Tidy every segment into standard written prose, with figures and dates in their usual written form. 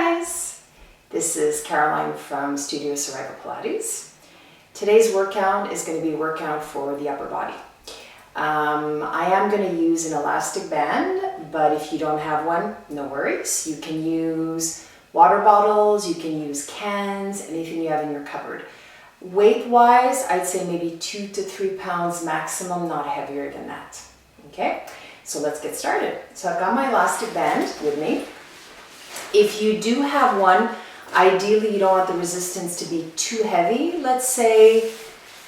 guys, this is Caroline from Studio Survival Pilates. Today's workout is going to be a workout for the upper body. I am going to use an elastic band, but if you don't have one, no worries. You can use water bottles, you can use cans, anything you have in your cupboard. Weight-wise, I'd say maybe 2 to 3 pounds maximum, not heavier than that. Okay, so let's get started. So I've got my elastic band with me. If you do have one, ideally you don't want the resistance to be too heavy. Let's say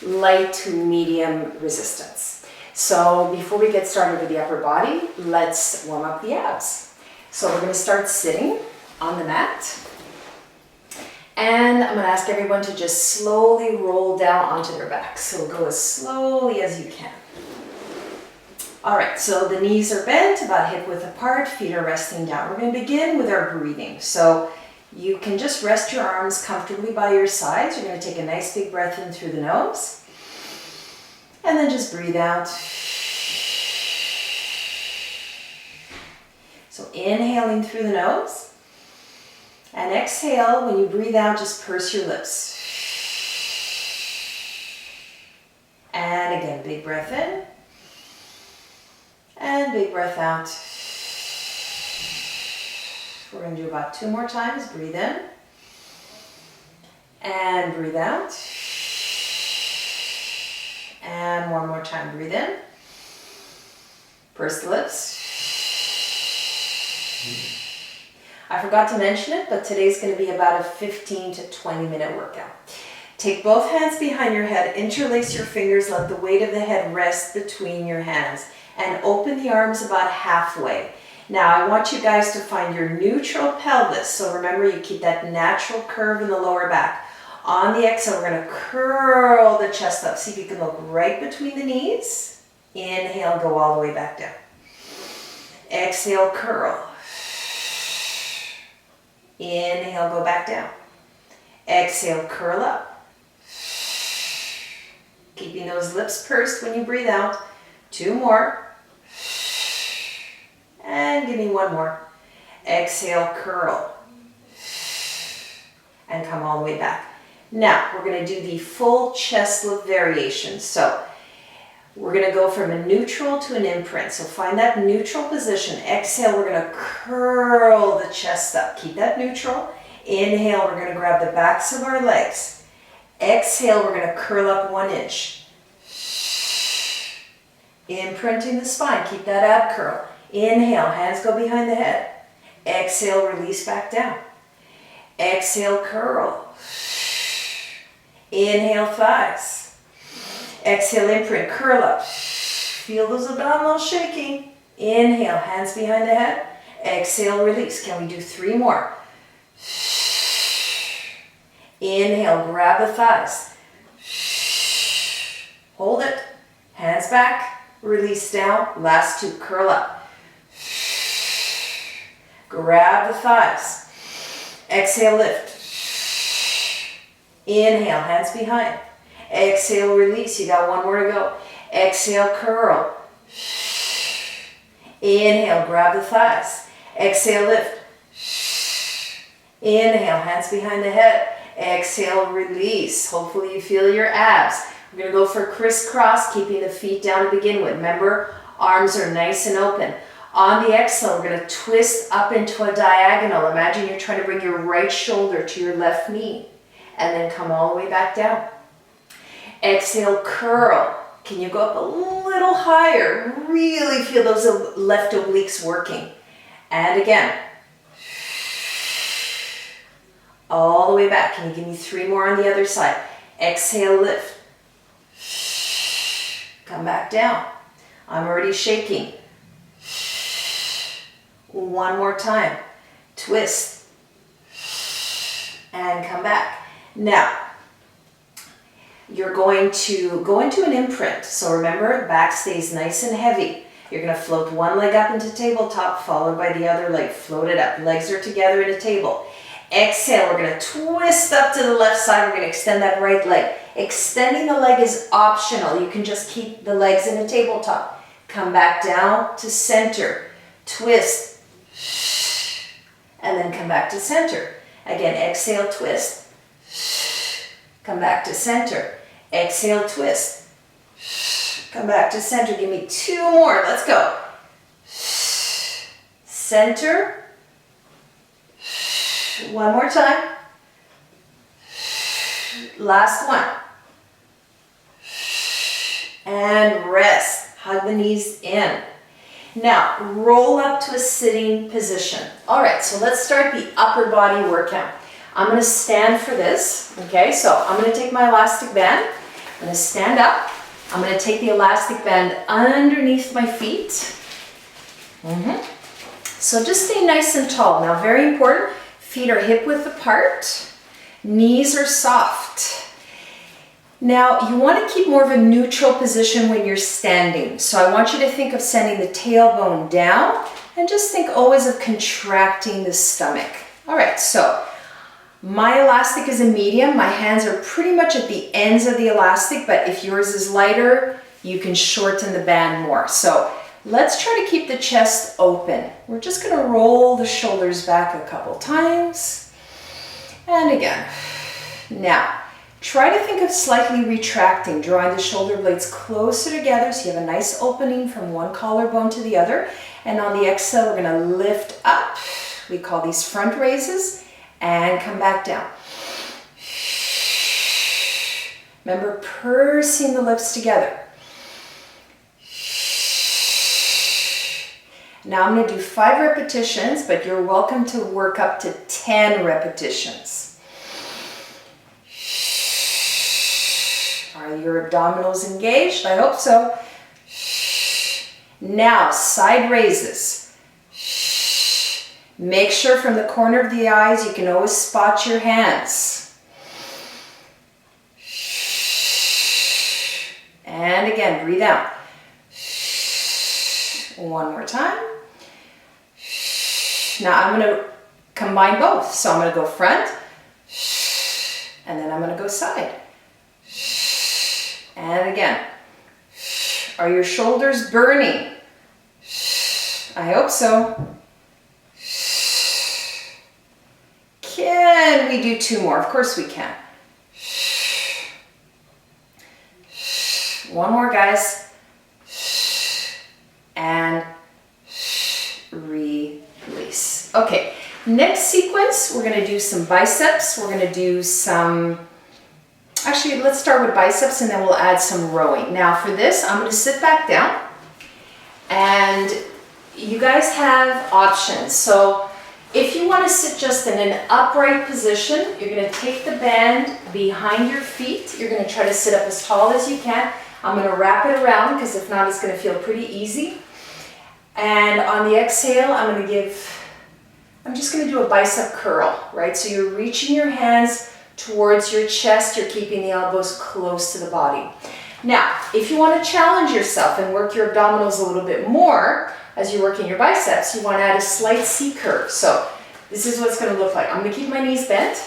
light to medium resistance. So before we get started with the upper body, let's warm up the abs. So we're going to start sitting on the mat. And I'm going to ask everyone to just slowly roll down onto their back. So go as slowly as you can. All right, so the knees are bent, about hip width apart, feet are resting down. We're going to begin with our breathing. So you can just rest your arms comfortably by your sides. You're going to take a nice big breath in through the nose. And then just breathe out. So inhaling through the nose. And exhale, when you breathe out, just purse your lips. And again, big breath in. And big breath out. We're going to do about 2 more times. Breathe in. And breathe out. And one more time. Breathe in. Purse the lips. I forgot to mention it, but today's going to be about a 15 to 20 minute workout. Take both hands behind your head, interlace your fingers, let the weight of the head rest between your hands, and open the arms about halfway. Now I want you guys to find your neutral pelvis, so remember you keep that natural curve in the lower back. On the exhale, we're going to curl the chest up. See if you can look right between the knees. Inhale, go all the way back down. Exhale, curl. Inhale, go back down. Exhale, curl up. Keeping those lips pursed when you breathe out. 2 more. And give me 1 more. Exhale, curl. And come all the way back. Now, we're going to do the full chest lift variation. So, we're going to go from a neutral to an imprint. So find that neutral position. Exhale, we're going to curl the chest up. Keep that neutral. Inhale, we're going to grab the backs of our legs. Exhale, we're going to curl up 1 inch. Imprinting the spine. Keep that ab curl. Inhale, hands go behind the head. Exhale, release back down. Exhale, curl. Inhale, thighs. Exhale, imprint, curl up. Feel those abdominals shaking. Inhale, hands behind the head. Exhale, release. Can we do 3 more? Inhale, grab the thighs. Hold it. Hands back. Release down. Last 2, curl up. Grab the thighs. Exhale, lift. Inhale, hands behind. Exhale, release. You got 1 more to go. Exhale, curl. Inhale, grab the thighs. Exhale, lift. Inhale, hands behind the head. Exhale, release. Hopefully you feel your abs. We're going to go for crisscross, keeping the feet down to begin with. Remember, arms are nice and open. On the exhale, we're going to twist up into a diagonal. Imagine you're trying to bring your right shoulder to your left knee. And then come all the way back down. Exhale, curl. Can you go up a little higher? Really feel those left obliques working. And again. All the way back. Can you give me 3 more on the other side? Exhale, lift. Come back down. I'm already shaking. 1 more time. Twist. And come back. Now, you're going to go into an imprint. So remember, back stays nice and heavy. You're going to float 1 leg up into tabletop, followed by the other leg. Float it up. Legs are together in a table. Exhale, we're going to twist up to the left side. We're going to extend that right leg. Extending the leg is optional. You can just keep the legs in a tabletop. Come back down to center. Twist. and then come back to center. Again, exhale, twist. Come back to center. Exhale, twist. Come back to center. Give me 2 more. Let's go. Center. 1 more time. Last one. And rest. Hug the knees in. Now, roll up to a sitting position. All right, so let's start the upper body workout. I'm going to stand for this, okay? So I'm going to take my elastic band. I'm going to stand up. I'm going to take the elastic band underneath my feet. So just stay nice and tall. Now, very important, feet are hip width apart. Knees are soft. Now, you want to keep more of a neutral position when you're standing. So I want you to think of sending the tailbone down and just think always of contracting the stomach. All right, so my elastic is a medium. My hands are pretty much at the ends of the elastic, but if yours is lighter, you can shorten the band more. So let's try to keep the chest open. We're just going to roll the shoulders back a couple times. And again. Now, try to think of slightly retracting, drawing the shoulder blades closer together so you have a nice opening from one collarbone to the other. And on the exhale, we're going to lift up. We call these front raises and come back down. Remember, pursing the lips together. Now I'm going to do 5 repetitions, but you're welcome to work up to 10 repetitions. Are your abdominals engaged? I hope so. Now, side raises. Make sure from the corner of the eyes you can always spot your hands. And again, breathe out. 1 more time. Now I'm going to combine both. So I'm going to go front, and then I'm going to go side. And again. Are your shoulders burning? I hope so. Can we do 2 more? Of course we can. 1 more, guys. And release. Okay, next sequence, we're going to do some biceps. We're going to do some, actually, let's start with biceps and then we'll add some rowing. Now for this, I'm going to sit back down and you guys have options. So if you want to sit just in an upright position, you're going to take the band behind your feet. You're going to try to sit up as tall as you can. I'm going to wrap it around because if not, it's going to feel pretty easy. And on the exhale, I'm just going to do a bicep curl, right? So you're reaching your hands towards your chest. You're keeping the elbows close to the body. Now, if you want to challenge yourself and work your abdominals a little bit more as you're working your biceps, you want to add a slight C curve. So this is what it's going to look like. I'm going to keep my knees bent.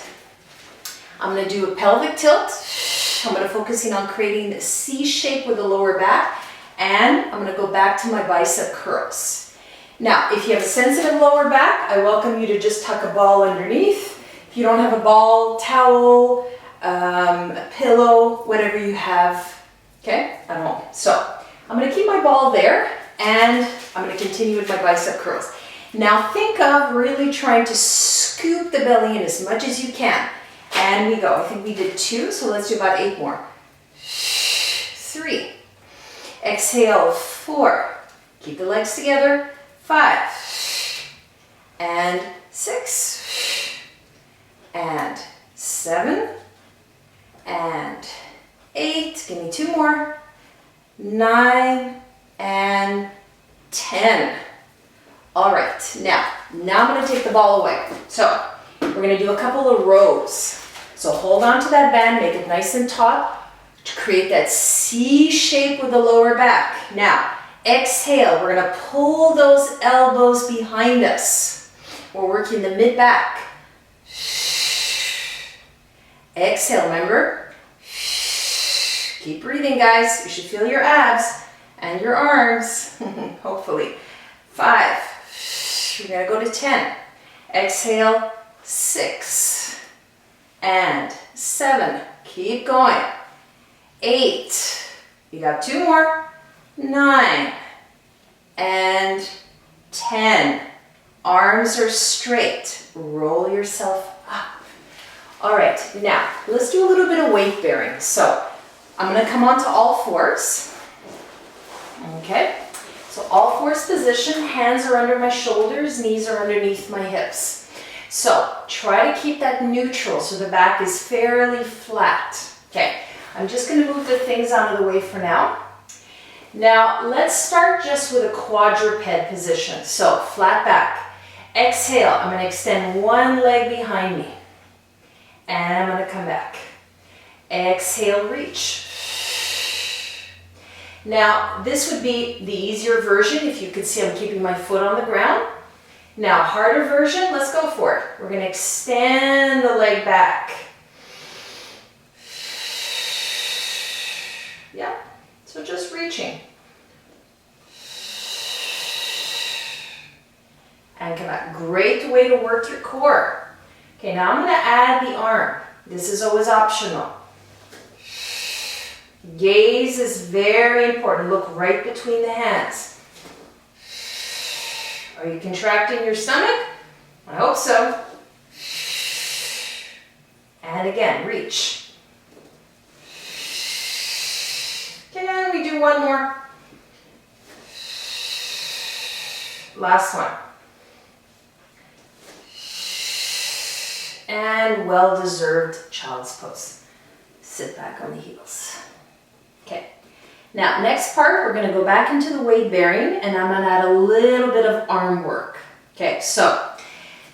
I'm going to do a pelvic tilt. I'm going to focus in on creating the C shape with the lower back. And I'm going to go back to my bicep curls. Now, if you have a sensitive lower back, I welcome you to just tuck a ball underneath. If you don't have a ball, towel, a pillow, whatever you have, okay, at home. So I'm going to keep my ball there and I'm going to continue with my bicep curls. Now think of really trying to scoop the belly in as much as you can. And we go. I think we did 2, so let's do about 8 more. 3. Exhale, 4. Keep the legs together. 5. And 6. And 7. And 8. Give me 2 more. 9 and 10. All right, now I'm going to take the ball away. So we're going to do a couple of rows. So hold on to that band, make it nice and taut to create that C shape with the lower back. Now, exhale, we're going to pull those elbows behind us. We're working the mid-back. Exhale, remember? Keep breathing, guys. You should feel your abs and your arms, hopefully. 5. We're going to go to 10. Exhale, 6 and 7. Keep going. 8. You got 2 more. 9 and 10. Arms are straight. Roll yourself up. All right, now let's do a little bit of weight bearing. So I'm going to come onto all fours. Okay, so all fours position. Hands are under my shoulders, knees are underneath my hips. So try to keep that neutral so the back is fairly flat. Okay, I'm just going to move the things out of the way for now. Now let's start just with a quadruped position. So flat back. Exhale, I'm going to extend one leg behind me. And I'm going to come back. Exhale, reach. Now this would be the easier version. If you could see, I'm keeping my foot on the ground. Now, harder version, let's go for it. We're going to extend the leg back. Yeah, so just reaching. And come back. Great way to work your core. Okay, now I'm going to add the arm. This is always optional. Gaze is very important. Look right between the hands. Are you contracting your stomach? I hope so. And again, reach. Can we do one more? Last one. And well-deserved child's pose. Sit back on the heels. Okay. Now, next part, we're going to go back into the weight bearing, and I'm going to add a little bit of arm work. Okay, so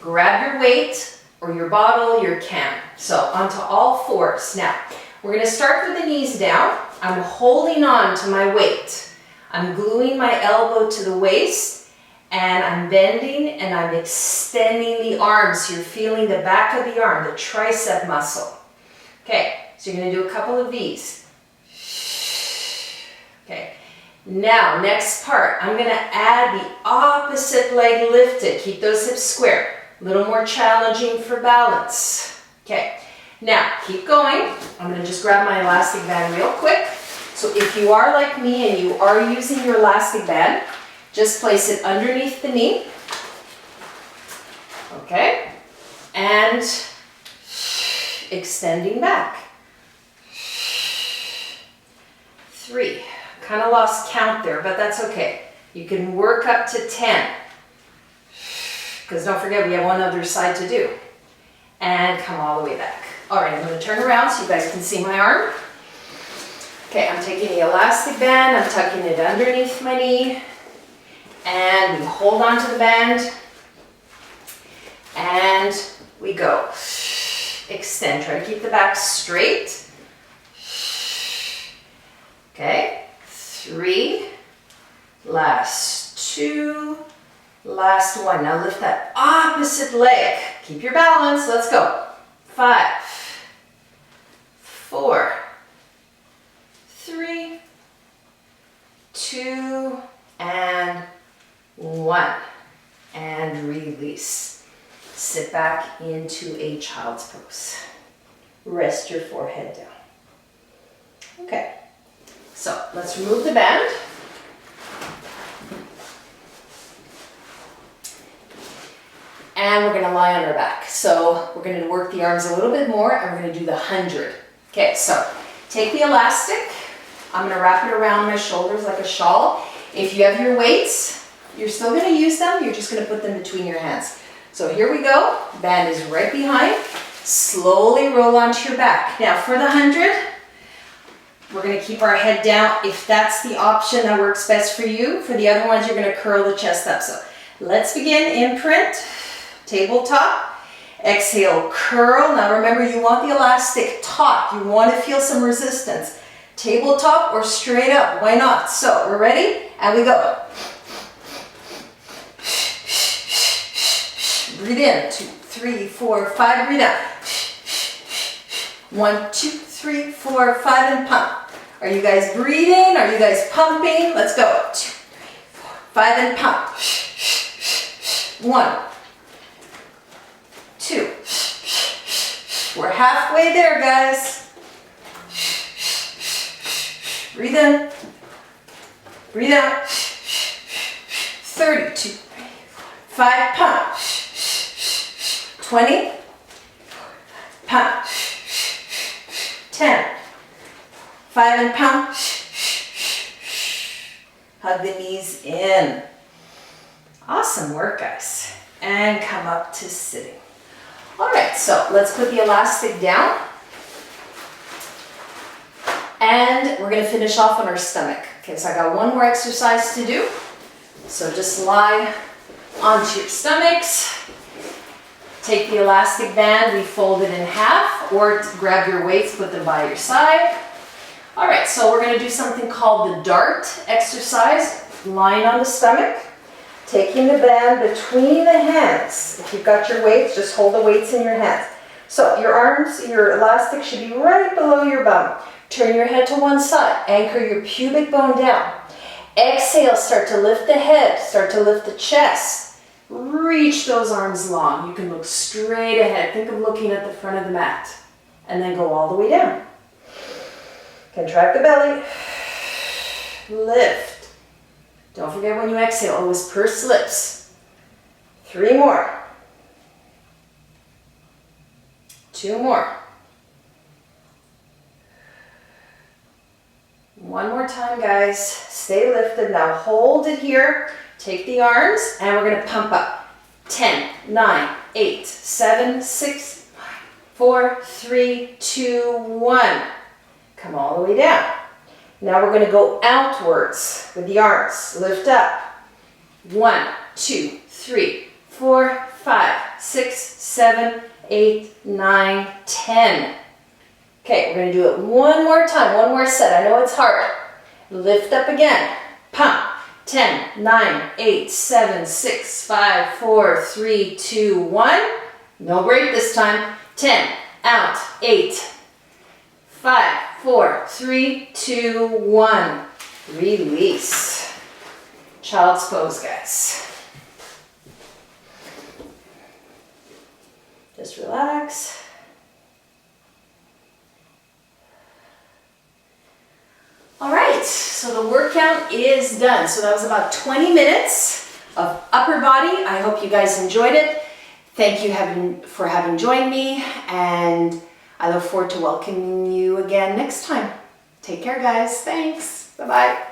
grab your weight or your bottle, your can. So onto all fours. Now, we're going to start with the knees down. I'm holding on to my weight. I'm gluing my elbow to the waist, and I'm bending and I'm extending the arms. So you're feeling the back of the arm, the tricep muscle. Okay, so you're going to do a couple of these. Okay, now next part, I'm going to add the opposite leg lifted. Keep those hips square. A little more challenging for balance. Okay, now keep going. I'm going to just grab my elastic band real quick. So if you are like me and you are using your elastic band, just place it underneath the knee. Okay, and extending back. 3. Kind of lost count there, but that's okay. You can work up to 10. Because don't forget, we have one other side to do. And come all the way back. All right, I'm going to turn around so you guys can see my arm. Okay, I'm taking the elastic band, I'm tucking it underneath my knee. And we hold on to the band. And we go. Extend, try to keep the back straight. Okay. 3, last 2, last 1. Now lift that opposite leg. Keep your balance. Let's go. 5, 4, 3, 2, and 1. And release. Sit back into a child's pose. Rest your forehead down. Okay. So let's remove the band. And we're going to lie on our back. So we're going to work the arms a little bit more and we're going to do the 100. Okay, so take the elastic. I'm going to wrap it around my shoulders like a shawl. If you have your weights, you're still going to use them. You're just going to put them between your hands. So here we go. Band is right behind. Slowly roll onto your back. Now for the 100, we're going to keep our head down if that's the option that works best for you. For the other ones, you're going to curl the chest up. So let's begin. Imprint, tabletop. Exhale, curl. Now remember, you want the elastic taut. You want to feel some resistance. Tabletop or straight up. Why not? So we're ready? And we go. Breathe in. 2, 3, 4, 5. Breathe out. 1, 2, 3, 4, 5, and pump. Are you guys breathing? Are you guys pumping? Let's go. 2, 3, 4, 5, and pump. 1, We're halfway there, guys. Breathe in. Breathe out. 30, 2, 5, pump. 20, pump. 10, 5 and pump. Hug the knees in. Awesome work, guys. And come up to sitting. All right, so let's put the elastic down. And we're gonna finish off on our stomach. Okay, so I got one more exercise to do. So just lie onto your stomachs. Take the elastic band, we fold it in half, or grab your weights, put them by your side. All right, so we're gonna do something called the dart exercise. Lying on the stomach, taking the band between the hands. If you've got your weights, just hold the weights in your hands. So your arms, your elastic should be right below your bum. Turn your head to one side, anchor your pubic bone down. Exhale, start to lift the head, start to lift the chest. Reach those arms long. You can look straight ahead. Think of looking at the front of the mat. And then go all the way down. Contract the belly. Lift. Don't forget when you exhale, always purse lips. 3 more. 2 more. 1 more time, guys. Stay lifted. Now hold it here. Take the arms and we're going to pump up. 10, 9, 8, 7, 6, 5, 4, 3, 2, 1. Come all the way down. Now we're going to go outwards with the arms. Lift up. 1, 2, 3, 4, 5, 6, 7, 8, 9, 10. Okay, we're going to do it one more time, one more set. I know it's hard. Lift up again. Pump. 10, 9, 8, 7, 6, 5, 4, 3, 2, 1. No break this time. 10, out, 8, 5, 4, 3, 2, 1. Release. Child's pose, guys. Just relax. All right, so the workout is done. So that was about 20 minutes of upper body. I hope you guys enjoyed it. Thank you for having joined me, and I look forward to welcoming you again next time. Take care, guys. Thanks. Bye-bye.